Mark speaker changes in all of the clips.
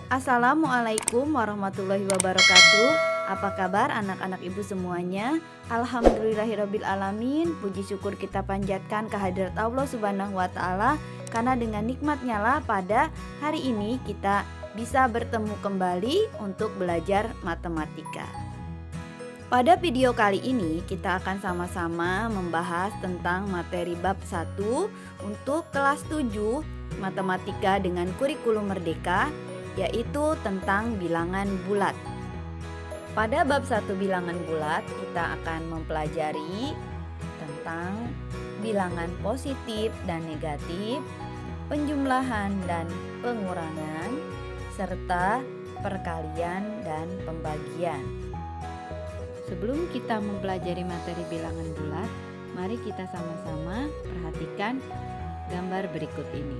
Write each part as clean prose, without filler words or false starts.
Speaker 1: Assalamualaikum warahmatullahi wabarakatuh. Apa kabar anak-anak ibu semuanya? Alhamdulillahirrabbilalamin. Puji syukur kita panjatkan kehadirat Allah subhanahu wa ta'ala, karena dengan nikmatnya lah pada hari ini kita bisa bertemu kembali untuk belajar matematika. Pada video kali ini kita akan sama-sama membahas tentang materi bab 1 untuk kelas 7 matematika dengan kurikulum merdeka, yaitu tentang bilangan bulat. Pada bab 1 bilangan bulat kita akan mempelajari tentang bilangan positif dan negatif, penjumlahan dan pengurangan, serta perkalian dan pembagian. Sebelum kita mempelajari materi bilangan bulat, mari kita sama-sama perhatikan gambar berikut ini.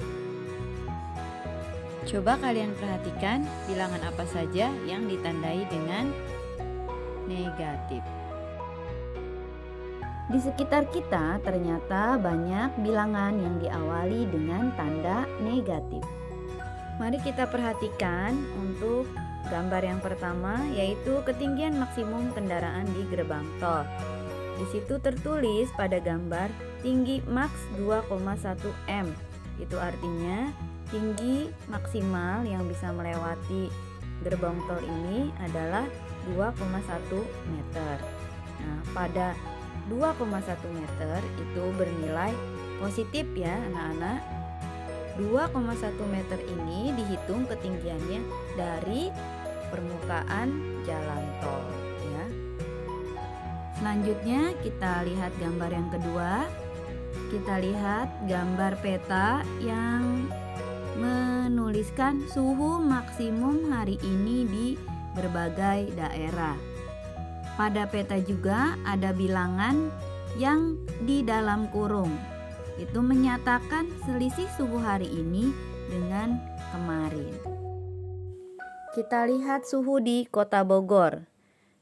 Speaker 1: Coba kalian perhatikan bilangan apa saja yang ditandai dengan negatif. Di sekitar kita ternyata banyak bilangan yang diawali dengan tanda negatif. Mari kita perhatikan untuk gambar yang pertama, yaitu ketinggian maksimum kendaraan di gerbang tol. Di situ tertulis pada gambar tinggi maks 2,1 m. Itu artinya tinggi maksimal yang bisa melewati gerbang tol ini adalah 2,1 meter. Nah, pada 2,1 meter itu bernilai positif ya anak-anak. 2,1 meter ini dihitung ketinggiannya dari permukaan jalan tol ya. Selanjutnya kita lihat gambar yang kedua. Kita lihat gambar peta yang menuliskan suhu maksimum hari ini di berbagai daerah. Pada peta juga ada bilangan yang di dalam kurung. Itu menyatakan selisih suhu hari ini dengan kemarin. Kita lihat suhu di Kota Bogor.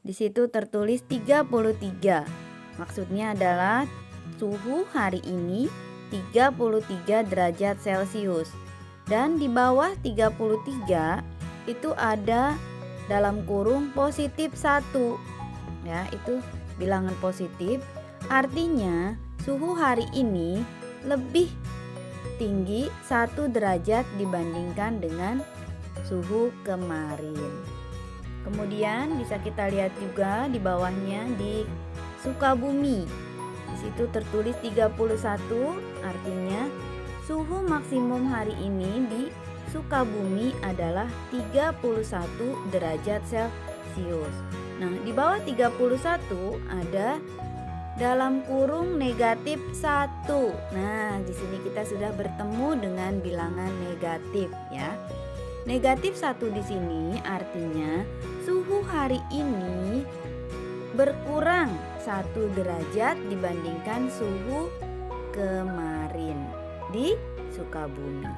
Speaker 1: Di situ tertulis 33. Maksudnya adalah suhu hari ini 33 derajat Celcius. Dan di bawah 33 itu ada dalam kurung positif 1. Ya, itu bilangan positif. Artinya suhu hari ini lebih tinggi 1 derajat dibandingkan dengan suhu kemarin. Kemudian bisa kita lihat juga di bawahnya di Sukabumi. Di situ tertulis 31, artinya suhu maksimum hari ini di Sukabumi adalah 31 derajat Celcius. Nah, di bawah 31 ada dalam kurung negatif 1. Nah, di sini kita sudah bertemu dengan bilangan negatif ya. Negatif 1 di sini artinya suhu hari ini berkurang 1 derajat dibandingkan suhu kemarin di Sukabumi.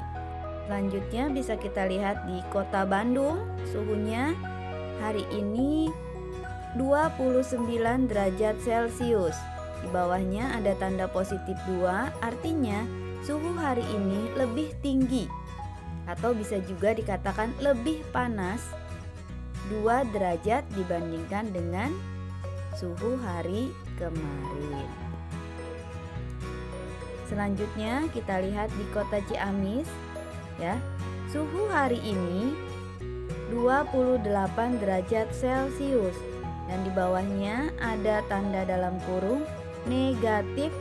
Speaker 1: Selanjutnya bisa kita lihat di Kota Bandung, suhunya hari ini 29 derajat Celcius. Di bawahnya ada tanda positif 2, artinya suhu hari ini lebih tinggi atau bisa juga dikatakan lebih panas 2 derajat dibandingkan dengan suhu hari kemarin. Selanjutnya kita lihat di Kota Ciamis ya. Suhu hari ini 28 derajat Celcius dan di bawahnya ada tanda dalam kurung negatif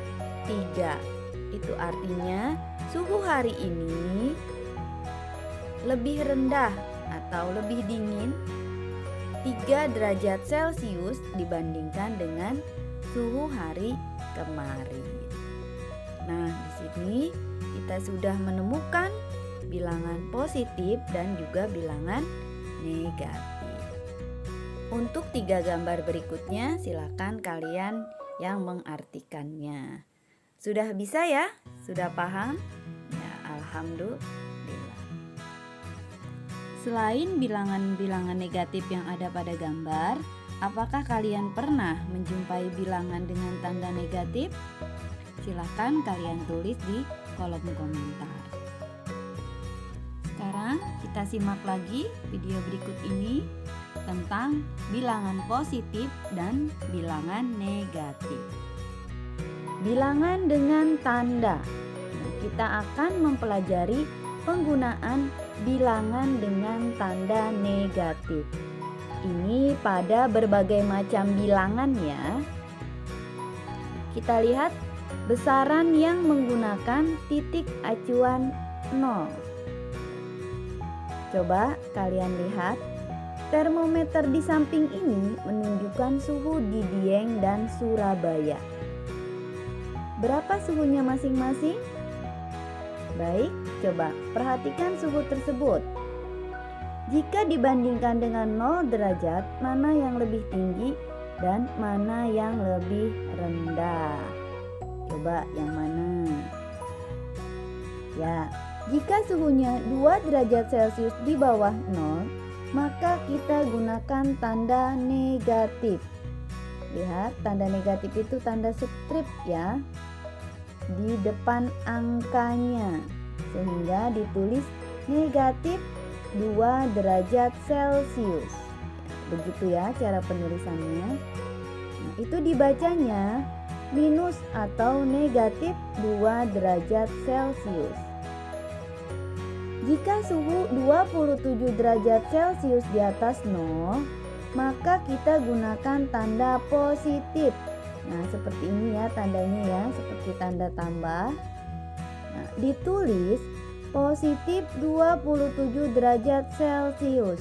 Speaker 1: 3. Itu artinya suhu hari ini lebih rendah atau lebih dingin 3 derajat Celcius dibandingkan dengan suhu hari kemarin. Nah, di sini kita sudah menemukan bilangan positif dan juga bilangan negatif. Untuk 3 gambar berikutnya silakan kalian yang mengartikannya. Sudah bisa ya? Sudah paham? Ya, alhamdulillah. Selain bilangan-bilangan negatif yang ada pada gambar, apakah kalian pernah menjumpai bilangan dengan tanda negatif? Silahkan kalian tulis di kolom komentar. Sekarang kita simak lagi video berikut ini tentang bilangan positif dan bilangan negatif. Bilangan dengan tanda. Kita akan mempelajari penggunaan bilangan dengan tanda negatif. Ini pada berbagai macam bilangan ya. Kita lihat besaran yang menggunakan titik acuan 0. Coba kalian lihat, termometer di samping ini menunjukkan suhu di Dieng dan Surabaya. Berapa suhunya masing-masing? Baik, coba perhatikan suhu tersebut. Jika dibandingkan dengan 0 derajat, mana yang lebih tinggi dan mana yang lebih rendah? Coba yang mana? Ya, jika suhunya 2 derajat Celcius di bawah 0, maka kita gunakan tanda negatif. Lihat, tanda negatif itu tanda strip ya, di depan angkanya, sehingga ditulis negatif 2 derajat Celcius. Begitu ya cara penulisannya. Nah, itu dibacanya minus atau negatif 2 derajat Celcius. Jika suhu 27 derajat Celcius di atas 0, maka kita gunakan tanda positif. Nah, seperti ini ya tandanya ya, seperti tanda tambah. Nah, ditulis positif 27 derajat Celcius.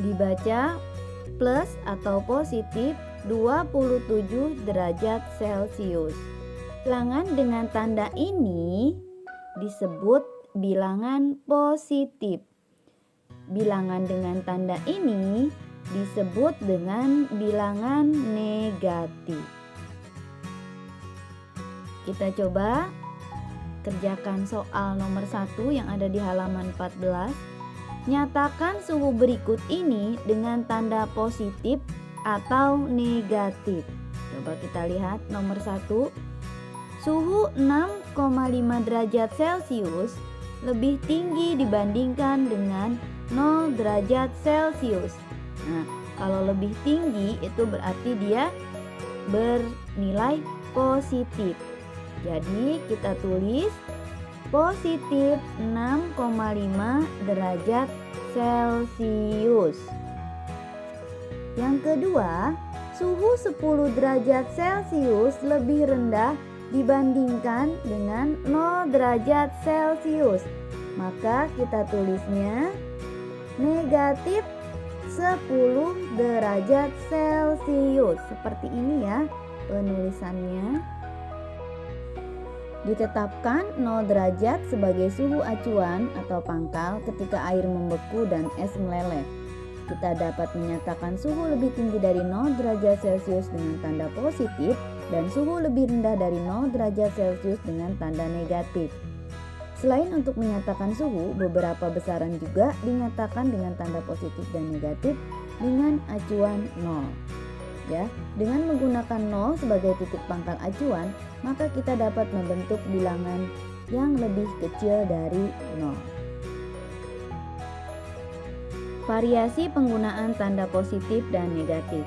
Speaker 1: Dibaca plus atau positif 27 derajat Celcius. Bilangan dengan tanda ini disebut bilangan positif. Bilangan dengan tanda ini disebut dengan bilangan negatif. Kita coba kerjakan soal nomor 1 yang ada di halaman 14. Nyatakan suhu berikut ini dengan tanda positif atau negatif. Coba kita lihat nomor 1. Suhu 6,5 derajat Celcius lebih tinggi dibandingkan dengan 0 derajat Celcius. Nah, kalau lebih tinggi itu berarti dia bernilai positif. Jadi kita tulis positif 6,5 derajat Celcius. Yang kedua, suhu 10 derajat Celcius lebih rendah dibandingkan dengan 0 derajat Celcius. Maka kita tulisnya negatif 10 derajat Celcius. Seperti ini ya penulisannya. Ditetapkan 0 derajat sebagai suhu acuan atau pangkal ketika air membeku dan es meleleh. Kita dapat menyatakan suhu lebih tinggi dari 0 derajat Celcius dengan tanda positif dan suhu lebih rendah dari 0 derajat Celcius dengan tanda negatif. Selain untuk menyatakan suhu, beberapa besaran juga dinyatakan dengan tanda positif dan negatif dengan acuan 0. Ya, dengan menggunakan 0 sebagai titik pangkal acuan, maka kita dapat membentuk bilangan yang lebih kecil dari 0. Variasi penggunaan tanda positif dan negatif.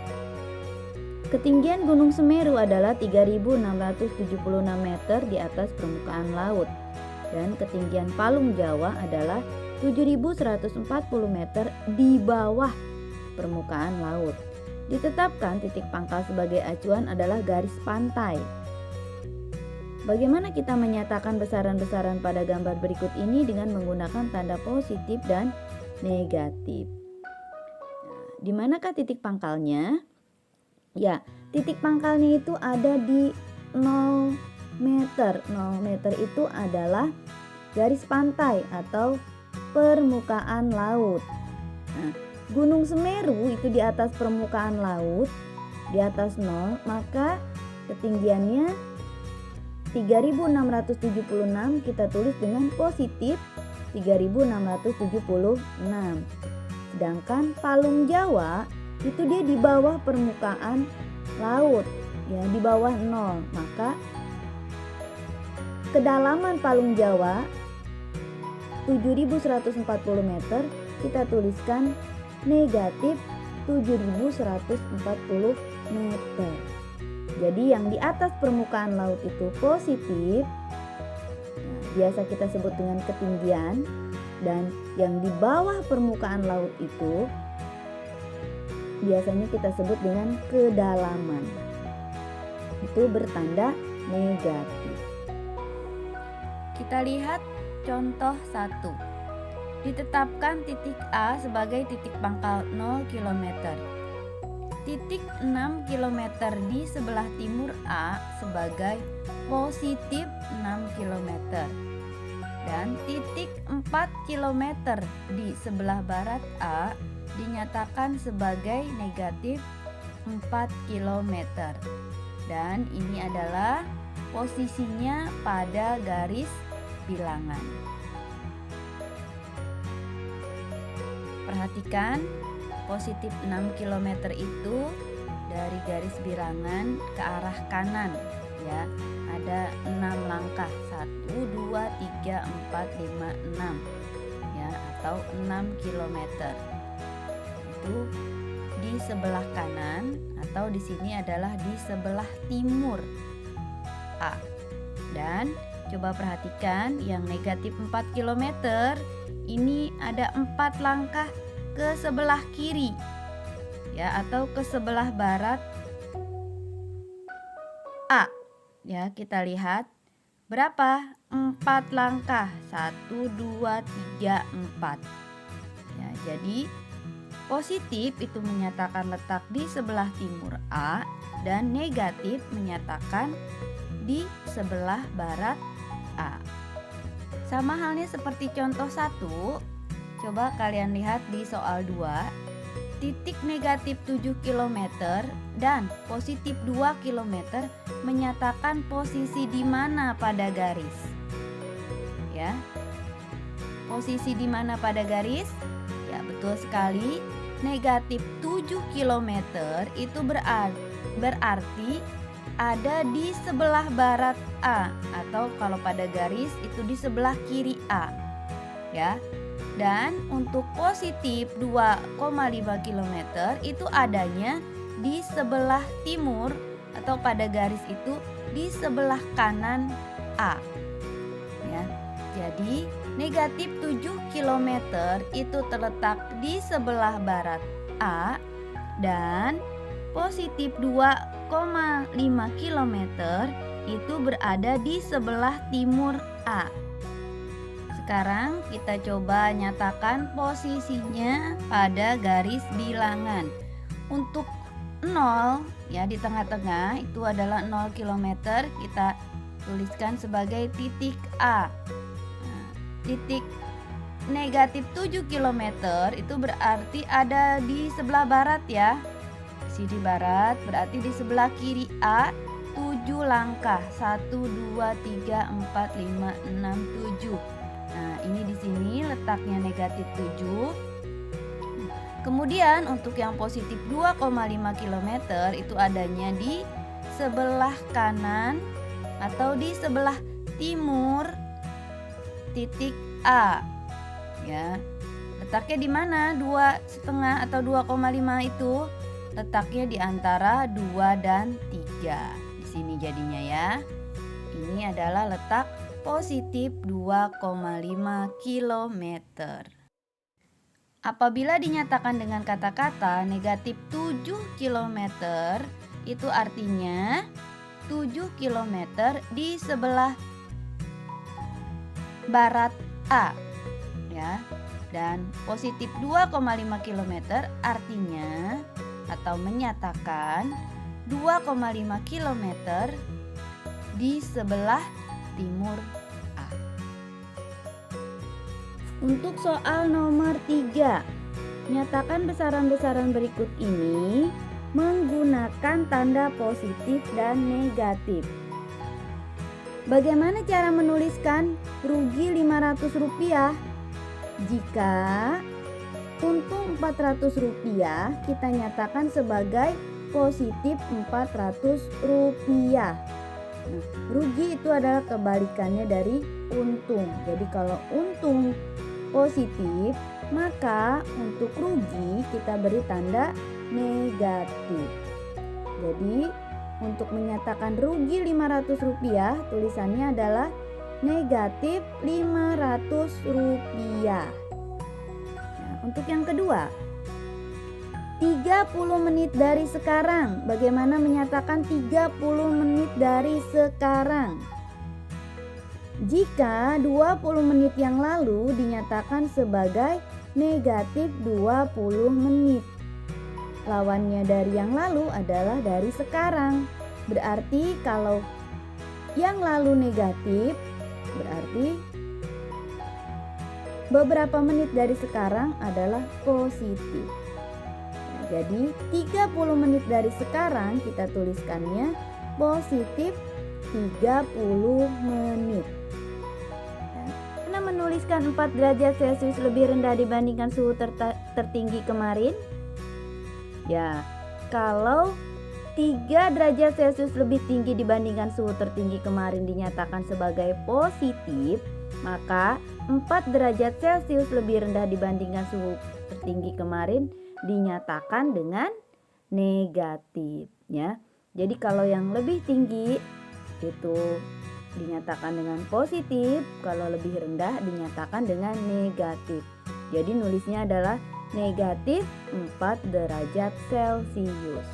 Speaker 1: Ketinggian Gunung Semeru adalah 3.676 meter di atas permukaan laut dan ketinggian Palung Jawa adalah 7.140 meter di bawah permukaan laut. Ditetapkan titik pangkal sebagai acuan adalah garis pantai. Bagaimana kita menyatakan besaran-besaran pada gambar berikut ini dengan menggunakan tanda positif dan negatif. Nah, di manakah titik pangkalnya? Ya, titik pangkalnya itu ada di 0 meter. 0 meter itu adalah garis pantai atau permukaan laut. Nah, Gunung Semeru itu di atas permukaan laut, di atas 0, maka ketinggiannya 3.676 kita tulis dengan positif 3.676. Sedangkan Palung Jawa itu dia di bawah permukaan laut, ya di bawah 0. Maka kedalaman Palung Jawa 7.140 meter, kita tuliskan negatif 7.140 meter. Jadi yang di atas permukaan laut itu positif, nah, biasa kita sebut dengan ketinggian, dan yang di bawah permukaan laut itu biasanya kita sebut dengan kedalaman. Itu bertanda negatif. Kita lihat contoh 1. Ditetapkan titik A sebagai titik pangkal 0 km. Titik 6 km di sebelah timur A sebagai positif 6 km. Dan titik 4 km di sebelah barat A dinyatakan sebagai negatif 4 km. Dan ini adalah posisinya pada garis bilangan. Perhatikan, positif 6 km itu dari garis bilangan ke arah kanan, ya. Ada 6 langkah, 1, 2, 3, 4, 5, 6, ya, atau 6 km. Itu di sebelah kanan, atau di sini adalah di sebelah timur A. Dan coba perhatikan yang negatif 4 km ini ada 4 langkah ke sebelah kiri, ya, atau ke sebelah barat A. Ya, kita lihat berapa? 4 langkah. 1, 2, 3, 4. Ya, jadi positif itu menyatakan letak di sebelah timur A dan negatif menyatakan di sebelah barat A. Sama halnya seperti contoh 1, coba kalian lihat di soal 2. Titik negatif 7 km dan positif 2 km menyatakan posisi di mana pada garis. Ya. Posisi di mana pada garis? Ya, betul sekali. Negatif 7 km itu berarti ada di sebelah barat A, atau kalau pada garis itu di sebelah kiri A, ya. Dan untuk positif 2,5 km itu adanya di sebelah timur, atau pada garis itu di sebelah kanan A, ya. Jadi negatif 7 km itu terletak di sebelah barat A, dan positif 2,5 km itu berada di sebelah timur A. Sekarang kita coba nyatakan posisinya pada garis bilangan. Untuk 0, ya, di tengah-tengah itu adalah 0 km, kita tuliskan sebagai titik A. Nah, titik negatif 7 km itu berarti ada di sebelah barat, ya. Sini barat berarti di sebelah kiri A 7 langkah. 1, 2, 3, 4, 5, 6, 7. Nah, ini di sini letaknya negatif 7. Kemudian untuk yang positif 2,5 km itu adanya di sebelah kanan atau di sebelah timur titik A, ya. Letaknya di mana? 2,5 atau 2,5 itu letaknya di antara 2 dan 3. Di sini jadinya, ya. Ini adalah letak positif 2,5 km. Apabila dinyatakan dengan kata-kata negatif 7 km, itu artinya 7 km di sebelah barat A, ya. Dan positif 2,5 km artinya atau menyatakan 2,5 km di sebelah timur A. Untuk soal nomor 3, nyatakan besaran-besaran berikut ini menggunakan tanda positif dan negatif. Bagaimana cara menuliskan rugi Rp500? Jika untung Rp400 kita nyatakan sebagai positif Rp400. Nah, rugi itu adalah kebalikannya dari untung. Jadi kalau untung positif, maka untuk rugi kita beri tanda negatif. Jadi untuk menyatakan rugi Rp500, tulisannya adalah negatif Rp500. Nah, untuk yang kedua, 30 menit dari sekarang. Bagaimana menyatakan 30 menit dari sekarang? Jika 20 menit yang lalu dinyatakan sebagai negatif 20 menit. Lawannya dari yang lalu adalah dari sekarang. Berarti kalau yang lalu negatif, berarti beberapa menit dari sekarang adalah positif. Jadi 30 menit dari sekarang kita tuliskannya positif 30 menit. Karena menuliskan 4 derajat Celcius lebih rendah dibandingkan suhu tertinggi kemarin. Ya, kalau 3 derajat Celcius lebih tinggi dibandingkan suhu tertinggi kemarin dinyatakan sebagai positif, maka 4 derajat Celcius lebih rendah dibandingkan suhu tertinggi kemarin dinyatakan dengan negatif, ya. Jadi kalau yang lebih tinggi itu dinyatakan dengan positif, kalau lebih rendah dinyatakan dengan negatif. Jadi nulisnya adalah negatif 4 derajat Celcius.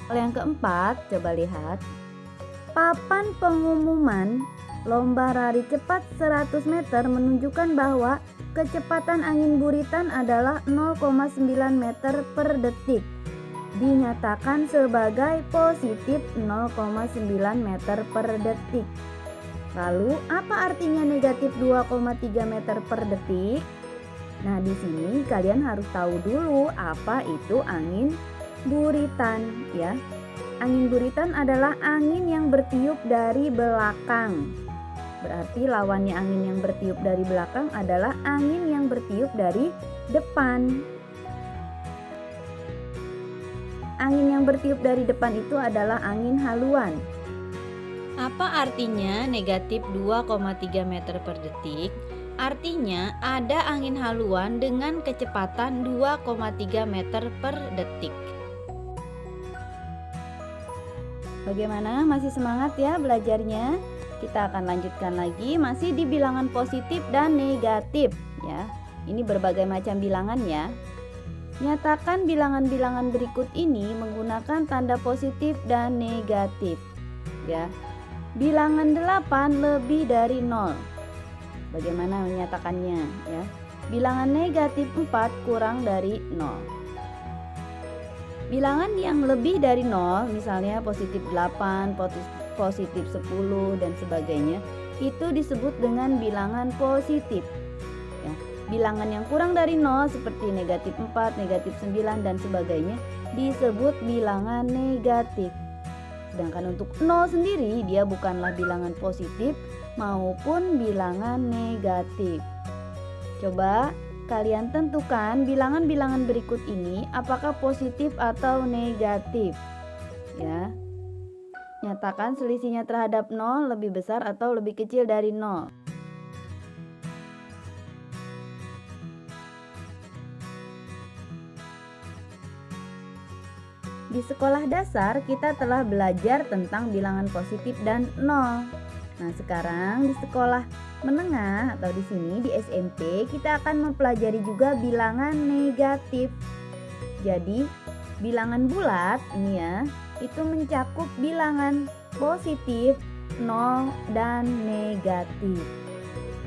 Speaker 1: Kalau yang keempat, coba lihat. Papan pengumuman lomba lari cepat 100 meter menunjukkan bahwa kecepatan angin buritan adalah 0,9 meter per detik. Dinyatakan sebagai positif 0,9 meter per detik. Lalu apa artinya negatif 2,3 meter per detik? Nah, di sini kalian harus tahu dulu apa itu angin buritan, ya. Angin buritan adalah angin yang bertiup dari belakang. Berarti lawannya angin yang bertiup dari belakang adalah angin yang bertiup dari depan. Angin yang bertiup dari depan itu adalah angin haluan. Apa artinya negatif 2,3 meter per detik? Artinya ada angin haluan dengan kecepatan 2,3 meter per detik. Bagaimana? Masih semangat ya belajarnya? Kita akan lanjutkan lagi, masih di bilangan positif dan negatif, ya. Ini berbagai macam bilangan, ya. Nyatakan bilangan-bilangan berikut ini menggunakan tanda positif dan negatif, ya. Bilangan 8 lebih dari 0. Bagaimana menyatakannya, ya? Bilangan negatif 4 kurang dari 0. Bilangan yang lebih dari 0, misalnya positif 8, positif 10 dan sebagainya, itu disebut dengan bilangan positif, ya. Bilangan yang kurang dari 0 seperti negatif 4, negatif 9 dan sebagainya disebut bilangan negatif. Sedangkan untuk 0 sendiri dia bukanlah bilangan positif maupun bilangan negatif. Coba kalian tentukan bilangan-bilangan berikut ini apakah positif atau negatif, ya. Nyatakan selisihnya terhadap 0 lebih besar atau lebih kecil dari 0. Di sekolah dasar kita telah belajar tentang bilangan positif dan 0. Nah, sekarang di sekolah menengah atau di sini di SMP kita akan mempelajari juga bilangan negatif. Jadi, bilangan bulat ini ya, itu mencakup bilangan positif, 0 dan negatif.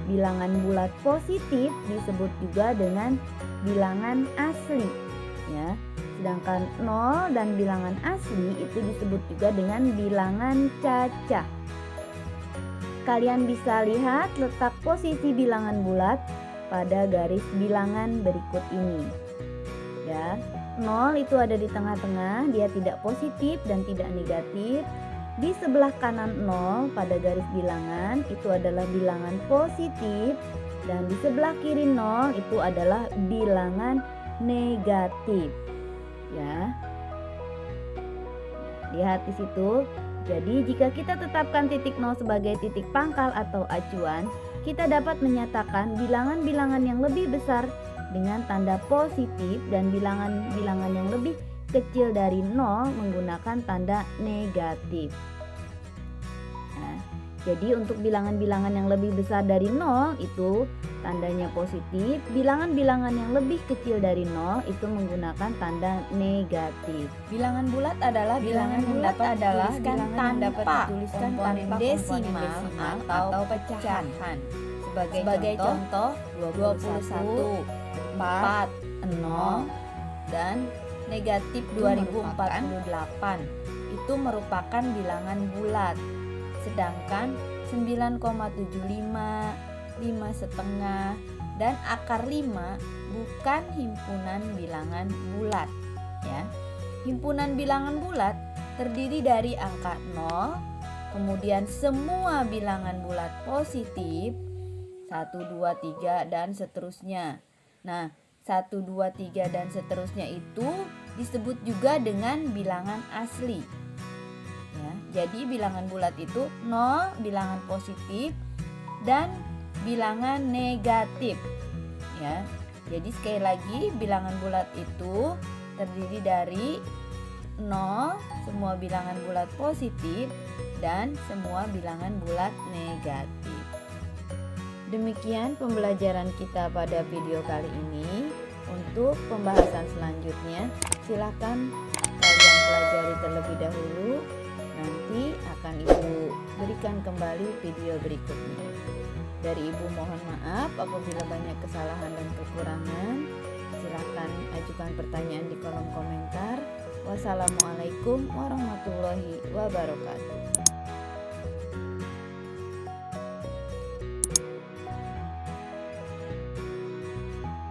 Speaker 1: Bilangan bulat positif disebut juga dengan bilangan asli, ya. Sedangkan 0 dan bilangan asli itu disebut juga dengan bilangan cacah. Kalian bisa lihat letak posisi bilangan bulat pada garis bilangan berikut ini. Ya, 0 itu ada di tengah-tengah, dia tidak positif dan tidak negatif. Di sebelah kanan 0 pada garis bilangan itu adalah bilangan positif, dan di sebelah kiri 0 itu adalah bilangan negatif. Ya. Lihat di situ Jadi jika kita tetapkan titik nol sebagai titik pangkal atau acuan, kita dapat menyatakan bilangan-bilangan yang lebih besar dengan tanda positif dan bilangan-bilangan yang lebih kecil dari nol menggunakan tanda negatif. Nah, jadi untuk bilangan-bilangan yang lebih besar dari nol itu tandanya positif, bilangan-bilangan yang lebih kecil dari nol itu menggunakan tanda negatif.
Speaker 2: Bilangan bulat adalah bilangan yang dapat dituliskan tanpa komponen desimal atau pecahan. Sebagai contoh 21, 4, 0, dan negatif 2048 itu merupakan bilangan bulat. Sedangkan 9,75, 5,5, dan akar 5 bukan himpunan bilangan bulat ya. Himpunan bilangan bulat terdiri dari angka 0, kemudian semua bilangan bulat positif 1, 2, 3 dan seterusnya. Nah, 1, 2, 3 dan seterusnya itu disebut juga dengan bilangan asli. Ya, jadi bilangan bulat itu 0, bilangan positif, dan bilangan negatif. Ya, jadi sekali lagi bilangan bulat itu terdiri dari 0, semua bilangan bulat positif, dan semua bilangan bulat negatif. Demikian pembelajaran kita pada video kali ini. Untuk pembahasan selanjutnya, silakan kalian pelajari terlebih dahulu. Nanti akan Ibu berikan kembali video berikutnya. Dari Ibu mohon maaf apabila banyak kesalahan dan kekurangan. Silakan ajukan pertanyaan di kolom komentar. Wassalamualaikum warahmatullahi wabarakatuh.